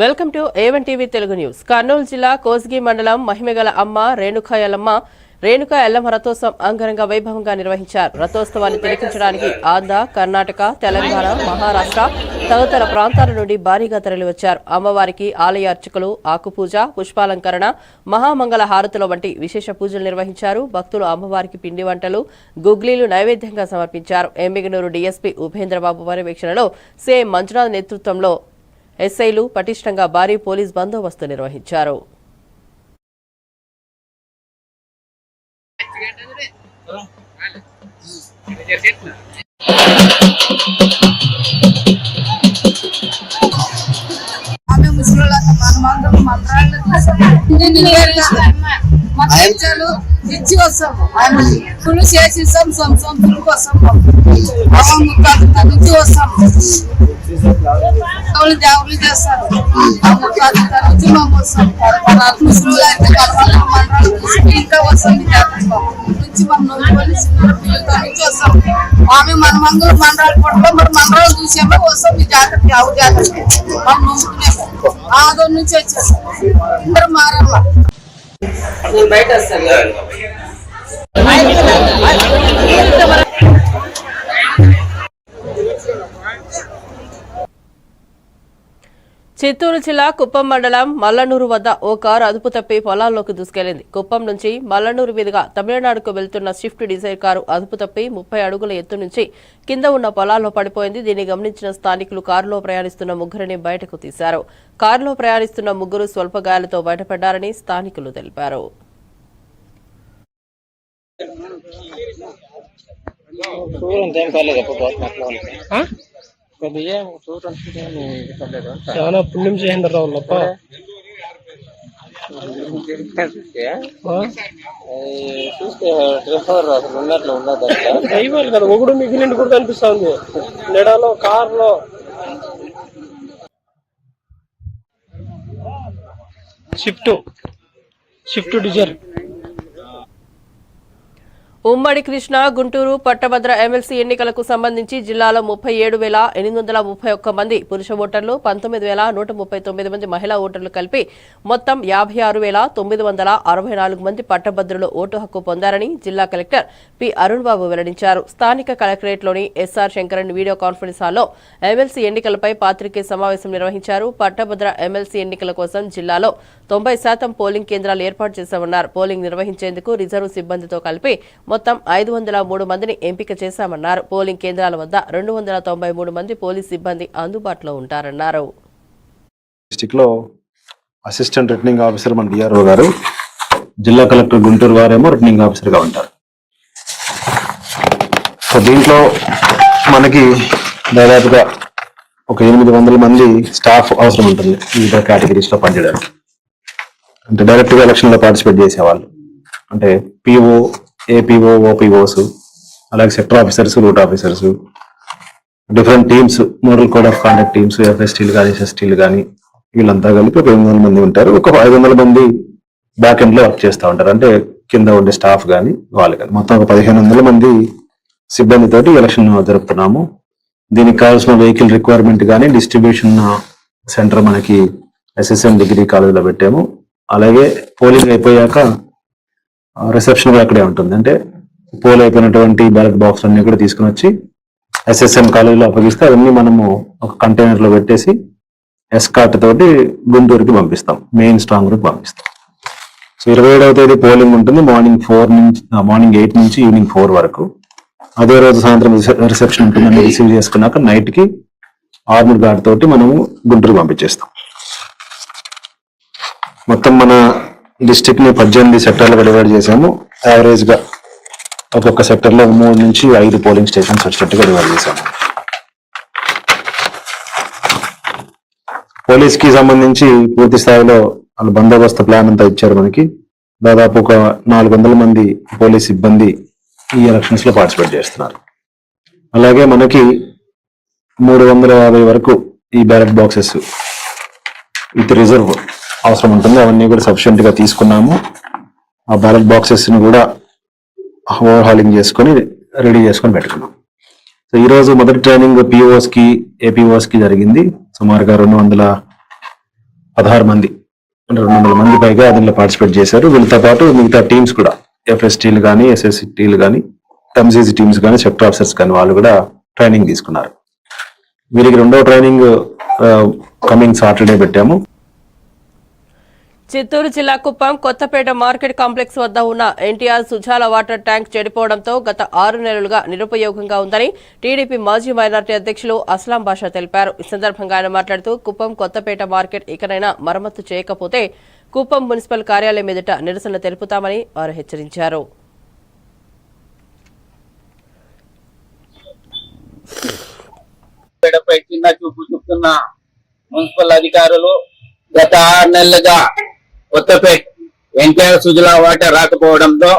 Welcome to A1 TV Telugu news. Kurnool జిల్లా కోస్గి మండలం మహిమగల అమ్మ రేణుకా ఎల్లమ్మ రథోత్సవం అంగరంగ వైభవంగా నిర్వహించారు. రథోత్సవాన్ని తిలకించడానికి ఆంధ్ర, కర్ణాటక, తెలంగాణ, మహారాష్ట్ర తదితర ప్రాంతాల నుండి భారీగా తరలివచ్చారు. అమ్మవారికి ఆలయ అర్చకులు ఆకుపూజ, పుష్పాలంకరణ, మహామంగళ హారతుల వంటి విశేష పూజలు నిర్వహించారు. భక్తులు అమ్మవారికి పిండి వంటలు, గుగ్లీలు నైవేద్యంగా సమర్పించారు. ఎమ్మిగనూరు డీఎస్పీ ఉపేంద్రబాబు పర్యవేక్షణలో సిఐ మంజునాథ్ నేతృత్వంలో ఎస్ఐలు పటిష్టంగా భారీ పోలీస్ బందోబస్తు నిర్వహించారు. ఇచ్చి వస్తాము చేసి నుంచి వస్తాము దేవుళ్ళు చేస్తారు నుంచి మేము వస్తాం ముసలు అయితే ఇంకా వస్తాం నుంచి పిల్లలతో నుంచి వస్తాం ఆమె మన మందులు మండరాలు పట్టుకో మరి మండరాలు చూసామో వస్తాం ఈ జాతరకి అవు జాతరకి మనం నమ్ముకునేమో ఆదో నుంచి వచ్చేస్తాం అందరూ మారమ్మ నేను బయట వస్తాను. చిత్తూరు జిల్లా కుప్పం మండలం మల్లనూరు వద్ద ఓ కారు అదుపు తప్పి పొలాల్లోకి దూసుకెళ్లింది. కుప్పం నుంచి మల్లనూరు మీదుగా తమిళనాడుకు వెళ్తున్న స్విఫ్ట్ డిజైర్ కారు అదుపు తప్పి 30 అడుగుల ఎత్తు నుంచి కింద ఉన్న పొలాల్లో పడిపోయింది. దీన్ని గమనించిన స్థానికులు కారులో ప్రయాణిస్తున్న ముగ్గురిని బయటకు తీశారు. కారులో ప్రయాణిస్తున్న ముగ్గురు స్వల్ప గాయాలతో బయటపడ్డారని స్థానికులు తెలిపారు. చాలా పుణ్యం చేయండి రావులప్ప దైవాలు కదా ఒకడు మిగిలిండి కూడా కనిపిస్తా ఉంది నెడలో కారులో. షిఫ్ట్ డిజైర్ ఉమ్మడి కృష్ణా, గుంటూరు, పట్టభద్ర ఎమ్మెల్సీ ఎన్నికలకు సంబంధించి జిల్లాలో 37,831 మంది పురుష ఓటర్లు, 19,139 మంది మహిళా ఓటర్లు కలిపి మొత్తం 56,964 మంది పట్టభద్రులు ఓటు హక్కు పొందారని జిల్లా కలెక్టర్ పి. అరుణ్ బాబు వెల్లడించారు. స్థానిక కలెక్టరేట్లోని ఎస్ఆర్ శంకరన్ వీడియో కాన్ఫరెన్స్ హాల్లో ఎమ్మెల్సీ ఎన్నికలపై పాత్రికేయ సమావేశం నిర్వహించారు. పట్టభద్ర ఎమ్మెల్సీ ఎన్నికల కోసం జిల్లాలో 90% పోలింగ్ కేంద్రాలు ఏర్పాటు చేశామన్నారు. పోలింగ్ నిర్వహించేందుకు రిజర్వ్ సిబ్బందితో కలిపి మొత్తం 503 మందిని ఎంపిక చేశామన్నారు. పోలింగ్ కేంద్రాల వద్ద 293 మంది పోలీస్ సిబ్బంది అందుబాటులో ఉంటారన్నారు. డిస్ట్రిక్ట్ లో అసిస్టెంట్ రిటర్నింగ్ ఆఫీసర్ మన డిఆర్ఓ గారు, జిల్లా కలెక్టర్ గుంటూరు వారేమో రిటర్నింగ్ ఆఫీసర్ గా ఉంటారు. సో దీంట్లో మనకి దాదాపుగా ఒక 800 మంది స్టాఫ్ అవసరం ఉంటుంది వివిధ కేటగిరీస్ లో పనిచేయడానికి. అంటే డైరెక్ట్ గా ఎలక్షన్ లో పార్టిసిపేట్ చేసేవాళ్ళు అంటే పిఓ, ఏపీఓ, ఓపీఓస్, అలాగే sector officers, route officers, different teams, model code of conduct teams, ఎఫ్ఎస్టీలు కానీ ఎస్ఎస్టీలు కానీ వీళ్ళంతా కలిపి ఒక 800 మంది ఉంటారు. ఒక 500 మంది బ్యాక్ ఎండ్ లో వర్క్ చేస్తూ ఉంటారు. అంటే కింద ఉండే స్టాఫ్ కానీ వాళ్ళు కానీ మొత్తం ఒక 1500 మంది సిబ్బందితోటి ఎలక్షన్ జరుపుతున్నాము. దీనికి కావాల్సిన వెహికల్ రిక్వైర్మెంట్ కానీ డిస్ట్రిబ్యూషన్ సెంటర్ మనకి ఎస్ఎస్ఎం డిగ్రీ కాలేజీలో పెట్టాము. అలాగే పోలింగ్ అయిపోయాక రిసెప్షన్ కూడా అక్కడే ఉంటుంది. అంటే పోల్ అయిపోయినటువంటి బ్యాలెట్ బాక్స్ అన్ని కూడా తీసుకుని వచ్చి ఎస్ఎస్ఎం కాలేజీలో అప్పగిస్తే అవన్నీ మనము ఒక కంటైనర్ లో పెట్టేసి ఎస్కార్ట్ తోటి గుంటూరుకి పంపిస్తాం, మెయిన్ స్ట్రాంగ్ రూమ్ పంపిస్తాం. సో 27వ తేదీ పోలింగ్ ఉంటుంది. మార్నింగ్ 8 నుంచి ఈవినింగ్ 4 వరకు. అదే రోజు సాయంత్రం రిసెప్షన్ ఉంటుందని రిసీవ్ చేసుకున్నాక నైట్ కి ఆర్మర్ గార్డ్ తోటి మనము గుంటూరుకి పంపించేస్తాం. మొత్తం మన డిస్ట్రిక్ట్ ని 18 సెక్టర్లుగా డివైడ్ చేసాము. యావరేజ్ గా ఒక్కొక్క సెక్టర్ లో 3 నుంచి 5 పోలింగ్ స్టేషన్స్ వచ్చేట్టుగా డివైడ్ చేసాము. పోలీస్ కి సంబంధించి పూర్తి స్థాయిలో వాళ్ళు బందోబస్తు ప్లాన్ అంతా ఇచ్చారు మనకి. దాదాపు ఒక 400 మంది పోలీస్ సిబ్బంది ఈ ఎలక్షన్స్ లో పార్టిసిపేట్ చేస్తున్నారు. అలాగే మనకి 350 వరకు ఈ బ్యాలెట్ బాక్సెస్ విత్ రిజర్వ్ అవసరం ఉంటుంది. అవన్నీ కూడా సఫిషియెంట్ గా తీసుకున్నాము. ఆ బ్యాలెట్ బాక్సెస్ ని కూడా ఓవర్ హాలింగ్ చేసుకొని రెడీ చేసుకొని పెట్టుకున్నాం. సో ఈ రోజు మొదటి ట్రైనింగ్ పిఓస్ కి, ఏపీఓస్ కి జరిగింది. సుమారుగా 200 16 మంది అంటే 200 మంది పైగా దీనిలో పార్టిసిపేట్ చేశారు. వీళ్ళతో పాటు మిగతా టీమ్స్ కూడా ఎఫ్ఎస్టీలు కానీ, ఎస్ఎస్టీలు కానీ, ఎంసీసీ టీమ్స్ కానీ, సెక్టర్ ఆఫీసర్స్ కానీ వాళ్ళు కూడా ట్రైనింగ్ తీసుకున్నారు. వీరికి రెండో ట్రైనింగ్ కమింగ్ సాటర్డే పెట్టాము. చిత్తూరు జిల్లా కుప్పం కొత్తపేట మార్కెట్ కాంప్లెక్స్ వద్ద ఉన్న ఎన్టీఆర్ సుజాల వాటర్ ట్యాంక్ చెడిపోవడంతో గత 6 నెలలుగా నిరుపయోగంగా ఉందని టీడీపీ మాజీ మైనార్టీ అధ్యక్షులు అస్లాం బాషా తెలిపారు. ఈ సందర్భంగా ఆయన మాట్లాడుతూ కుప్పం కొత్తపేట మార్కెట్ ఇకనైనా మరమ్మతు చేయకపోతే కుప్పం మున్సిపల్ కార్యాలయం ఎదుట నిరసన తెలుపుతామని వారు హెచ్చరించారు. చిన్న చూపు చూపుతున్న మున్సిపల్ అధికారులు గత 6 నెలలుగా కొత్తపేట ఎన్టీఆర్ సుజలా వాటర్ రాకపోవడంతో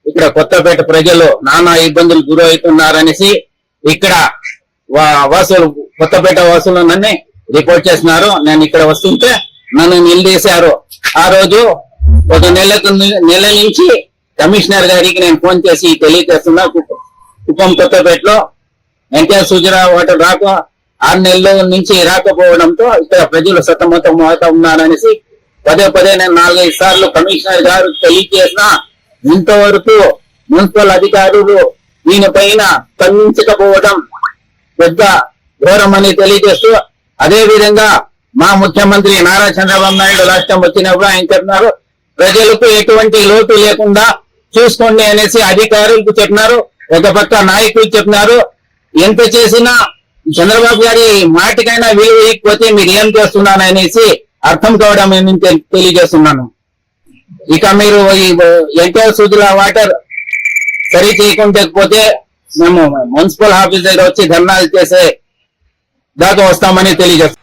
ఇక్కడ కొత్తపేట ప్రజలు నానా ఇబ్బందులు గురవుతున్నారనేసి ఇక్కడ వాసులు కొత్తపేట వాసులు నన్ను రిపోర్ట్ చేస్తున్నారు. నేను ఇక్కడ వస్తుంటే నన్ను నిలదీశారు. ఆ రోజు ఒక నెల నుంచి కమిషనర్ గారికి నేను ఫోన్ చేసి తెలియజేస్తున్నా, కుప్పం కొత్తపేటలో ఎన్టీఆర్ సుజలా వాటర్ 6 నెలల నుంచి రాకపోవడంతో ఇక్కడ ప్రజలు సతమతం అవుతా ఉన్నారనేసి పదే నేను 4-5 సార్లు కమిషనర్ గారు తెలియజేసినా ఇంతవరకు మున్సిపల్ అధికారులు దీనిపైన స్పందించకపోవడం పెద్ద ఘోరమని తెలియజేస్తూ, అదే విధంగా మా ముఖ్యమంత్రి నారా చంద్రబాబు నాయుడు రాష్ట్రం వచ్చినప్పుడు ఆయన చెప్పినారు ప్రజలకు ఎటువంటి లోటు లేకుండా చూసుకోండి అనేసి అధికారులకు చెప్పినారు. ఒక పక్క నాయకులు చెప్పినారు. ఎంత చేసినా చంద్రబాబు గారి మాటకైనా విలువ ఇకపోతే మీరు ఏం చేస్తున్నారు అనేసి అర్థం కావడం నేను తెలియజేస్తున్నాను. ఇక మీరు ఈ ఎన్టీఆర్ సుజలా వాటర్ సరి చేయకుంటే మేము మున్సిపల్ ఆఫీస్ దగ్గర వచ్చి ధర్నాలు చేసే దాకా వస్తామని తెలియజేస్తాం.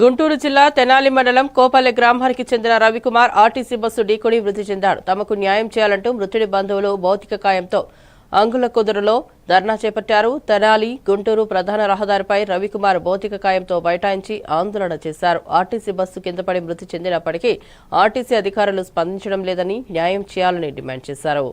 గుంటూరు జిల్లా తెనాలి మండలం కోపల్లె గ్రామానికి చెందిన రవికుమార్ ఆర్టీసీ బస్సు ఢీకొని మృతి చెందాడు. తమకు న్యాయం చేయాలంటూ మృతుడి బంధువులు భౌతిక కాయంతో అంగుల కుదురులో ధర్నా చేపట్టారు. తెనాలి గుంటూరు ప్రధాన రహదారిపై రవికుమార్ భౌతిక కాయంతో బైఠాయించి ఆందోళన చేశారు. ఆర్టీసీ బస్సు కిందపడి మృతి చెందినప్పటికీ ఆర్టీసీ అధికారులు స్పందించడం లేదని న్యాయం చేయాలని డిమాండ్ చేశారు.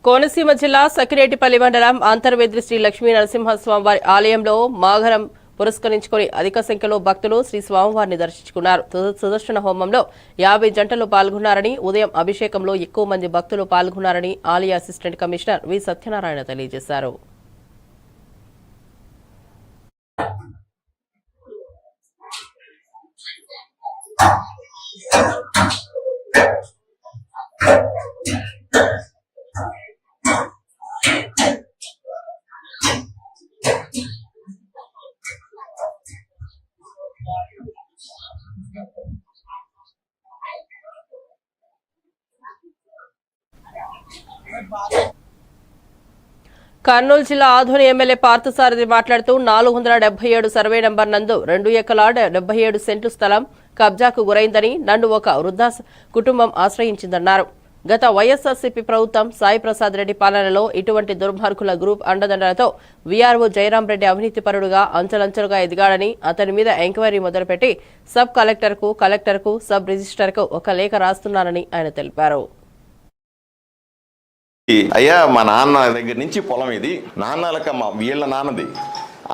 కోనసీమ జిల్లా సకిరేటిపల్లి మండలం అంతర్వేది శ్రీ లక్ష్మీ నరసింహస్వామివారి ఆలయంలో మాఘరం పురస్కరించుకుని అధిక సంఖ్యలో భక్తులు శ్రీ స్వామివారిని దర్శించుకున్నారు. సుదర్శన హోమంలో 50 జంటలు పాల్గొన్నారని, ఉదయం అభిషేకంలో ఎక్కువ మంది భక్తులు పాల్గొన్నారని ఆలయ అసిస్టెంట్ కమిషనర్ వి సత్యనారాయణ తెలియజేశారు. కర్నూలు జిల్లా ఆధోని ఎమ్మెల్యే పార్థసారథి మాట్లాడుతూ 477 సర్వే నంబర్ నందు 2 ఎకరాల 77 సెంట్లు స్థలం కబ్జాకు గురైందని, నన్ను ఒక వృద్ధ కుటుంబం ఆశ్రయించిందన్నారు. గత వైఎస్ఆర్సీపీ ప్రభుత్వం సాయి ప్రసాద్ రెడ్డి పాలనలో ఇటువంటి దుర్మార్గుల గ్రూప్ అండదండలతో వీఆర్ఓ జయరాం రెడ్డి అవినీతిపరుడుగా అంచెలంచెలుగా ఎదిగాడని, అతని మీద ఎంక్వైరీ మొదలుపెట్టి సబ్ కలెక్టర్కు సబ్ రిజిస్టర్కు ఒక లేఖ రాస్తున్నానని ఆయన తెలిపారు. అయ్యా మా నాన్న దగ్గర నుంచి పొలం ఇది, నాన్నలక వీళ్ళ నాన్నది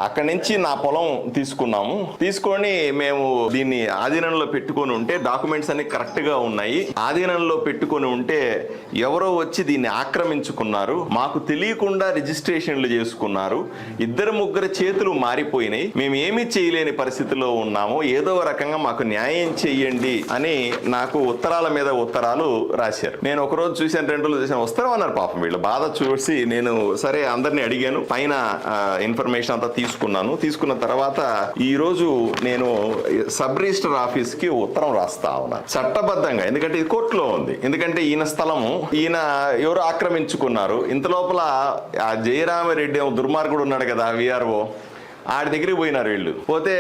అక్కడి నుంచి నా పొలం తీసుకున్నాము. తీసుకొని మేము దీన్ని ఆధీనంలో పెట్టుకొని ఉంటే డాక్యుమెంట్స్ అన్ని కరెక్ట్ గా ఉన్నాయి. ఆధీనంలో పెట్టుకొని ఉంటే ఎవరో వచ్చి దీన్ని ఆక్రమించుకున్నారు. మాకు తెలియకుండా రిజిస్ట్రేషన్లు చేసుకున్నారు. 2-3 చేతులు మారిపోయినాయి. మేము ఏమీ చేయలేని పరిస్థితిలో ఉన్నాము. ఏదో రకంగా మాకు న్యాయం చెయ్యండి అని నాకు ఉత్తరాల మీద ఉత్తరాలు రాశారు. నేను ఒకరోజు చూశాను, 2 రోజులు చూశాను, వస్తారు అన్నారు. పాపం వీళ్ళ బాధ చూసి నేను సరే అందరినీ అడిగాను. పైన ఇన్ఫర్మేషన్ అంతా తీసుకున్న తర్వాత ఈ రోజు నేను సబ్ రిజిస్టర్ ఆఫీస్ కి ఉత్తరం రాస్తా ఉన్నాను చట్టబద్ధంగా. ఎందుకంటే ఇది కోర్టులో ఉంది. ఎందుకంటే ఈయన స్థలము ఈయన ఎవరు ఆక్రమించుకున్నారు. ఇంత లోపల ఆ జయరామిరెడ్డి దుర్మార్గుడు ఉన్నాడు కదా విఆర్ఓ, ఆడి దగ్గరికి పోయినారు వీళ్ళు. పోతే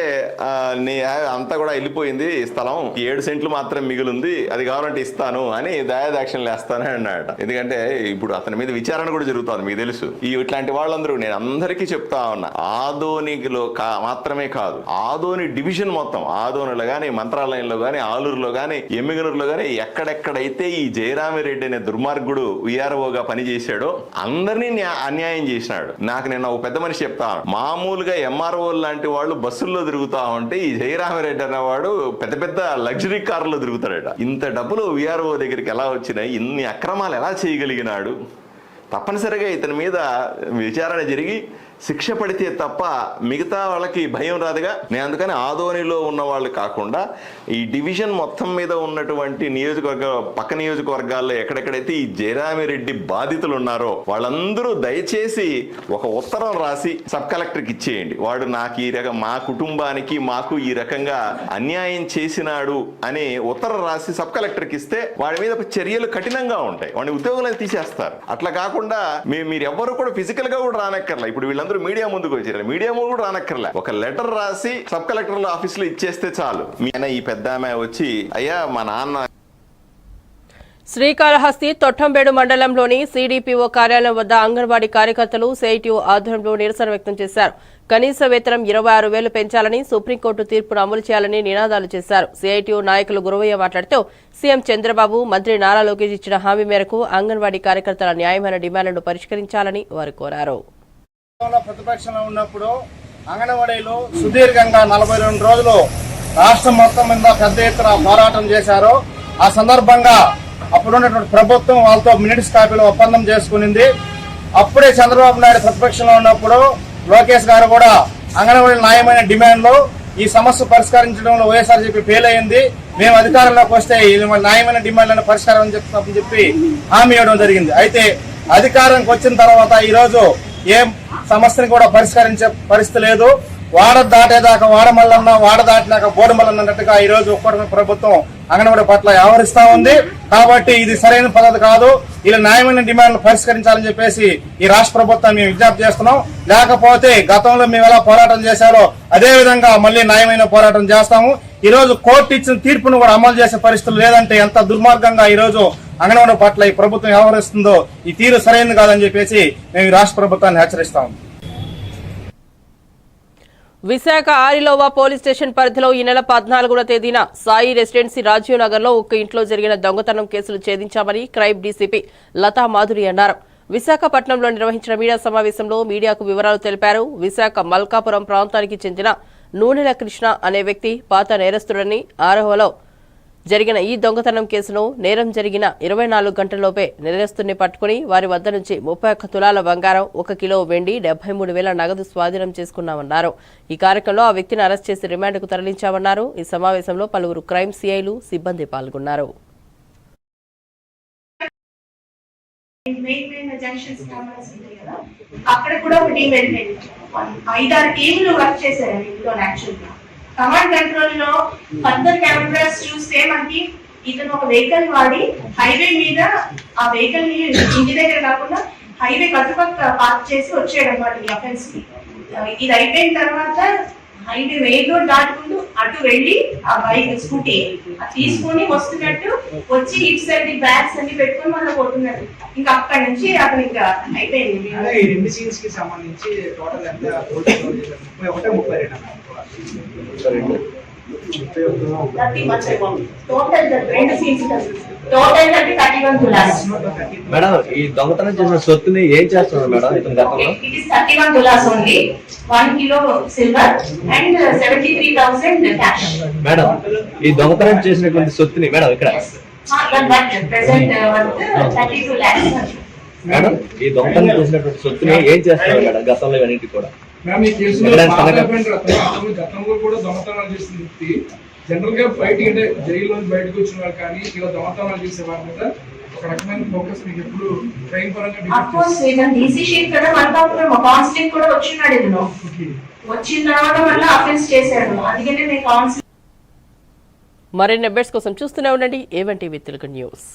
అంతా కూడా వెళ్ళిపోయింది, స్థలం 7 సెంట్లు మాత్రం మిగిలింది, అది కావాలంటే ఇస్తాను అని దయాదాక్షిణ్యం వేస్తాను అన్నాడట. ఎందుకంటే ఇప్పుడు అతని మీద విచారణ కూడా జరుగుతుంది, మీకు తెలుసు. ఇట్లాంటి వాళ్ళందరూ నేను అందరికీ చెప్తా ఉన్నా, ఆదోనిలో మాత్రమే కాదు, ఆదోని డివిజన్ మొత్తం, ఆదోనిలో గానీ, మంత్రాలయంలో గానీ, ఆలూరులో గానీ, ఎమ్మిగనూరులో గానీ, ఎక్కడెక్కడైతే ఈ జయరామిరెడ్డి అనే దుర్మార్గుడు విఆర్ఓగా పనిచేశాడో అందరినీ అన్యాయం చేసినాడు. నాకు నేను ఒక పెద్ద మనిషి చెప్తా, మామూలుగా ఎంఆర్ఓ లాంటి వాళ్ళు బస్సుల్లో తిరుగుతా ఉంటే ఈ జయరామిరెడ్డి అనేవాడు పెద్ద పెద్ద లగ్జరీ కార్లో తిరుగుతాడట. ఇంత డబ్బులు విఆర్ఓ దగ్గరికి ఎలా వచ్చినాయి, ఇన్ని అక్రమాలు ఎలా చేయగలిగినాడు? తప్పనిసరిగా ఇతని మీద విచారణ జరిగి శిక్ష పడితే తప్ప మిగతా వాళ్ళకి భయం రాదుగా. నేను అందుకని ఆదోనిలో ఉన్న వాళ్ళు కాకుండా ఈ డివిజన్ మొత్తం మీద ఉన్నటువంటి పక్క నియోజకవర్గాల్లో ఎక్కడెక్కడైతే ఈ జయరామిరెడ్డి బాధితులు ఉన్నారో వాళ్ళందరూ దయచేసి ఒక ఉత్తరం రాసి సబ్ కలెక్టర్కి ఇచ్చేయండి. వాడు నాకు ఈ రకం, మా కుటుంబానికి మాకు ఈ రకంగా అన్యాయం చేసినాడు అని ఉత్తరం రాసి సబ్ కలెక్టర్కి ఇస్తే వాడి మీద చర్యలు కఠినంగా ఉంటాయి, వాడిని ఉద్యోగాలు తీసేస్తారు. అట్లా కాకుండా మీరు ఎవ్వరు కూడా ఫిజికల్ గా కూడా రానక్కర్లా. ఇప్పుడు వీళ్ళందరూ మీడియా ముందుకు వచ్చారు, మీడియా ముందు కూడా రానక్కర్లే, ఒక లెటర్ రాసి సబ్ కలెక్టర్ ఆఫీస్ లో ఇచ్చేస్తే చాలు. ఈ పెద్ద ఆమె వచ్చి అయ్యా మా నాన్న. శ్రీకాళహస్తి తొట్టంబేడు మండలంలోని సిడిపిఓ కార్యాలయం వద్ద అంగన్వాడీ కార్యకర్తలు సిఐటియు ఆధ్వర్యంలో నిరసన వ్యక్తం చేశారు. కనీస వేతనం 26,000 పెంచాలని, సుప్రీంకోర్టు తీర్పును అమలు చేయాలని నినాదాలు చేశారు. సిఐటియు నాయకులు గురవయ్య మాట్లాడుతూ సీఎం చంద్రబాబు, మంత్రి నారా లోకేష్ ఇచ్చిన హామీ మేరకు అంగన్వాడీ కార్యకర్తల న్యాయమైన డిమాండ్లను పరిష్కరించాలని వారు కోరారు. ప్రతిపక్షంలో ఉన్నప్పుడు అంగన్వాడీలు సుదీర్ఘంగా 42 రోజులు రాష్ట్రం మొత్తం మీద పెద్ద ఎత్తున పోరాటం చేశారు. ఆ సందర్భంగా అప్పుడున్నటువంటి ప్రభుత్వం వాళ్ళతో మినిట్స్ కాపీలో ఒప్పందం చేసుకునింది. అప్పుడే చంద్రబాబు నాయుడు ప్రతిపక్షంలో ఉన్నప్పుడు లోకేష్ గారు కూడా అంగన్వాడీ న్యాయమైన డిమాండ్లు ఈ సమస్య పరిష్కరించడంలో వైఎస్ఆర్సీపీ ఫెయిల్ అయింది, మేము అధికారంలోకి వస్తే న్యాయమైన డిమాండ్లను పరిష్కారం చెప్తామని చెప్పి హామీ ఇవ్వడం జరిగింది. అయితే అధికారంకి వచ్చిన తర్వాత ఈ రోజు ఏం సమస్యని కూడా పరిష్కరించే పరిస్థితి లేదు. వాడ దాటేదాకా వాడమల్లన్న, వాడ దాటినాక బోడమల్లన్న అన్నట్టుగా ఈ రోజు ఒక్కడి ప్రభుత్వం అంగన్వాడీ పట్ల వ్యవహరిస్తా ఉంది. కాబట్టి ఇది సరైన పద్ధతి కాదు. ఇలా న్యాయమైన డిమాండ్లు పరిష్కరించాలని చెప్పేసి ఈ రాష్ట్ర ప్రభుత్వాన్ని మేము విజ్ఞప్తి చేస్తున్నాం. లేకపోతే గతంలో మేము ఎలా పోరాటం చేశారో అదే విధంగా మళ్ళీ న్యాయమైన పోరాటం చేస్తాము. ఈ రోజు కోర్టు ఇచ్చిన తీర్పును కూడా అమలు చేసే పరిస్థితులు లేదంటే ఎంత దుర్మార్గంగా ఈ రోజు అంగన్వాడీ పట్ల ఈ ప్రభుత్వం వ్యవహరిస్తుందో ఈ తీరు సరైనది కాదని చెప్పేసి మేము ఈ రాష్ట్ర ప్రభుత్వాన్ని హెచ్చరిస్తాము. విశాఖ ఆరిలోవా పోలీస్ స్టేషన్ పరిధిలో ఈ నెల 14వ తేదీన సాయి రెసిడెన్సీ రాజీవ్ నగర్ లో ఒక ఇంట్లో జరిగిన దొంగతనం కేసులు ఛేదించామని క్రైమ్ డీసీపీ లతా మాధురి అన్నారు. విశాఖపట్నంలో నిర్వహించిన మీడియా సమావేశంలో మీడియాకు వివరాలు తెలిపారు. విశాఖ మల్కాపురం ప్రాంతానికి చెందిన నూనెల కృష్ణ అనే వ్యక్తి పాత నేరస్తుడని, ఆరోహలో జరిగిన ఈ దొంగతనం కేసును నేరం జరిగిన 24 గంటల్లోపే నేరస్తుడిని పట్టుకుని వారి వద్ద నుంచి 31 తులాల బంగారం, 1 కిలో వెండి, 73,000 నగదు స్వాధీనం చేసుకున్నామన్నారు. ఈ కార్యక్రమంలో ఆ వ్యక్తిని అరెస్ట్ చేసి రిమాండ్కు తరలించామన్నారు. ఈ సమావేశంలో పలువురు క్రైమ్ సీఐలు, సిబ్బంది పాల్గొన్నారు. అక్కడ కూడా ఒక టీం వెళ్ళిపోయింది. 5-6 టీంలు వర్క్ చేశారు ఇంట్లో. యాక్చువల్గా కమాండ్ కంట్రోల్ లో ఫర్దర్ కెమెరాస్ చూస్తే మనకి ఇతను ఒక వెహికల్ వాడి హైవే మీద ఆ వెహికల్ ని ఇంటి దగ్గర కాకుండా హైవే కట్టుపక్క పార్క్ చేసి వచ్చాడు అన్నమాట ఈ అఫెన్స్ కి. ఇది అయిపోయిన తర్వాత హైవే మెయిన్ రోడ్ దాటుకుంటూ అటు వెళ్ళి ఆ బైక్ స్కూటీ తీసుకొని వస్తున్నట్టు వచ్చి ఇటు సైడ్ బ్యాగ్స్ అన్ని పెట్టుకొని మళ్ళీ పోతున్నాడు. ఇంకా అక్కడి నుంచి అతను ఇంకా అయిపోయింది. 30 months ago. Total the రెండు సీన్స్ టోటల్ గా 31 tulas. మేడం ఈ దొంగతనం చేసిన సొత్తుని ఏం చేస్తున్నారు మేడం ఇతను గతంలో? It is 31 tulas only. 1 kilo silver and 73,000 cash. Madam ఈ దొంగతనం చేసినటువంటి సొత్తుని మేడం ఇక్కడ Present worth 32 lakhs. మేడం ఈ దొంగతనం చేసినటువంటి సొత్తుని ఏం చేస్తున్నారు మేడం గతంలో ఇవన్నిటి కూడా? మ్యామ్ ఈ కేసులో గతంలో కూడా దొంగతనాలు చేసిన వ్యక్తి జనరల్ గా బయటికి అంటే జైల్లో బయటకు వచ్చిన వారు కానీ ఇలా దొంగతనాలు చేసే వారి మీద ఒక రకమైన ఫోకస్ మీకు ఎప్పుడు క్రైమ్ పరంగా Of course, ఇతను డీసీ షీట్ కదా మనకు కాన్స్టెంట్ కూడా వచ్చినాడు ఇతను. వచ్చిన తర్వాత మళ్ళీ అఫెన్స్ చేశాడు. అందుకనే నేను కౌన్సిల్ మరిన్ని అప్డేట్స్ కోసం చూస్తూనే ఉండండి A1 టీవీ తెలుగు న్యూస్.